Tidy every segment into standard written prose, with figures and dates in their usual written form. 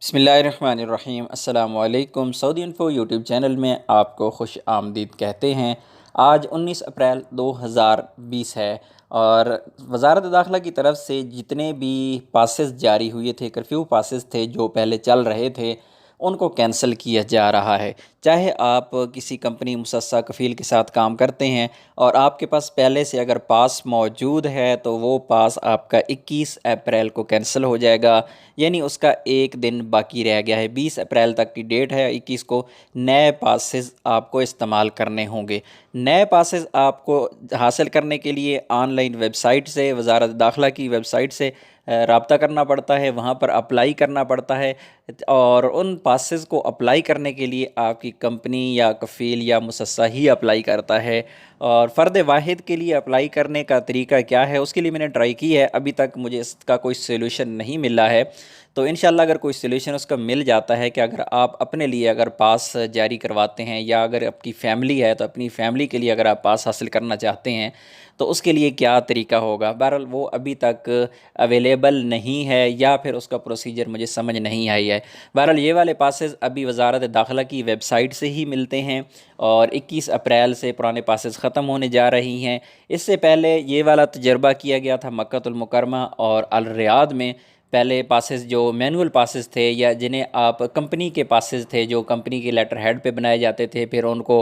बिस्मिल्लाहिर्रहमानिर्रहीम अस्सलामु अलैकुम। सऊदी इन्फो यूट्यूब चैनल में आपको खुश आमदीद कहते हैं। आज 19 अप्रैल 2020 है और वज़ारत दाखिला की तरफ से जितने भी पासेस जारी हुए थे, कर्फ्यू पासेस थे जो पहले चल रहे थे, उनको कैंसिल किया जा रहा है। चाहे आप किसी कंपनी मुसस्सा कफ़ील के साथ काम करते हैं और आपके पास पहले से अगर पास मौजूद है तो वो पास आपका 21 अप्रैल को कैंसिल हो जाएगा, यानी उसका एक दिन बाकी रह गया है। 20 अप्रैल तक की डेट है, 21 को नए पासेस आपको इस्तेमाल करने होंगे। नए पासेस आपको हासिल करने के लिए ऑनलाइन वेबसाइट से, वज़ारत दाखिला की वेबसाइट से रब्ता करना पड़ता है, वहाँ पर अप्लाई करना पड़ता है और उन पासेस को अप्लाई करने के लिए आपकी कंपनी या कफ़ील या मुसस्सा ही अप्लाई करता है। और फ़र्द वाहिद के लिए अप्लाई करने का तरीका क्या है, उसके लिए मैंने ट्राई की है, अभी तक मुझे इसका कोई सॉल्यूशन नहीं मिला है। तो इंशाल्लाह अगर कोई सॉल्यूशन उसका मिल जाता है कि अगर आप अपने लिए अगर पास जारी करवाते हैं या अगर आपकी फ़ैमिली है तो अपनी फ़ैमिली के लिए अगर आप पास हासिल करना चाहते हैं तो उसके लिए क्या तरीका होगा। बहरहाल वो अभी तक अवेलेबल नहीं है या फिर उसका प्रोसीजर मुझे समझ नहीं आई है। बहरहाल ये वाले पासेस अभी वज़ारत दाखिला की वेबसाइट से ही मिलते हैं और 21 अप्रैल से पुराने पासेस ख़त्म होने जा रही हैं। इससे पहले ये वाला तजर्बा किया गया था मक्कातुल मुकरमा और अल रियाद में। पहले पासेस जो मैनुअल पासेस थे या जिन्हें आप कंपनी के पासेस थे जो कंपनी के लेटर हेड पे बनाए जाते थे, फिर उनको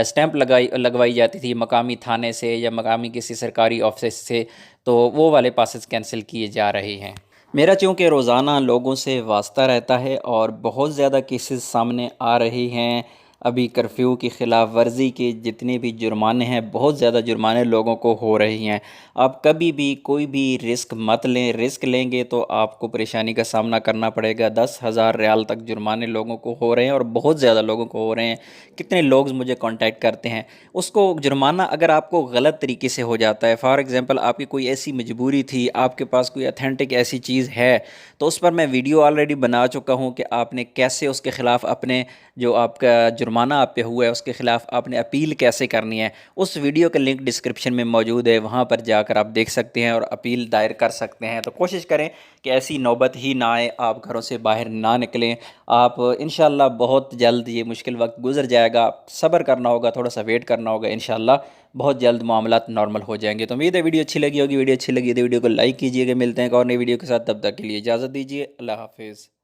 स्टैंप लगवाई जाती थी मकामी थाने से या मकामी किसी सरकारी ऑफिस से, तो वो वाले पासेस कैंसिल किए जा रहे हैं। मेरा चूँकि रोज़ाना लोगों से वास्ता रहता है और बहुत ज़्यादा केसेस सामने आ रहे हैं। अभी कर्फ्यू की ख़िलाफ़ वर्जी के जितने भी जुर्माने हैं, बहुत ज़्यादा जुर्माने लोगों को हो रही हैं। आप कभी भी कोई भी रिस्क मत लें, रिस्क लेंगे तो आपको परेशानी का सामना करना पड़ेगा। 10,000 रियाल तक जुर्माने लोगों को हो रहे हैं और बहुत ज़्यादा लोगों को हो रहे हैं। कितने लोग मुझे कांटेक्ट करते हैं, उसको जुर्माना अगर आपको गलत तरीके से हो जाता है, फॉर एग्ज़ाम्पल आपकी कोई ऐसी मजबूरी थी, आपके पास कोई अथेंटिक ऐसी चीज़ है, तो उस पर मैं वीडियो ऑलरेडी बना चुका हूँ कि आपने कैसे उसके ख़िलाफ़ अपने जो आपका जुर्माना आप पे हुआ है उसके ख़िलाफ़ आपने अपील कैसे करनी है। उस वीडियो का लिंक डिस्क्रिप्शन में मौजूद है, वहाँ पर जाकर आप देख सकते हैं और अपील दायर कर सकते हैं। तो कोशिश करें कि ऐसी नौबत ही ना आए, आप घरों से बाहर ना निकलें। आप इंशाल्लाह बहुत जल्द ये मुश्किल वक्त गुजर जाएगा, सब्र करना होगा, थोड़ा सा वेट करना होगा, इंशाल्लाह बहुत जल्द मामलात नॉर्मल हो जाएंगे। तो उम्मीद है वीडियो अच्छी लगी होगी। वीडियो अच्छी लगी तो वीडियो को लाइक कीजिएगा। मिलते हैं एक और नई वीडियो के साथ, तब तक के लिए इजाज़त दीजिए। अल्लाह हाफिज़।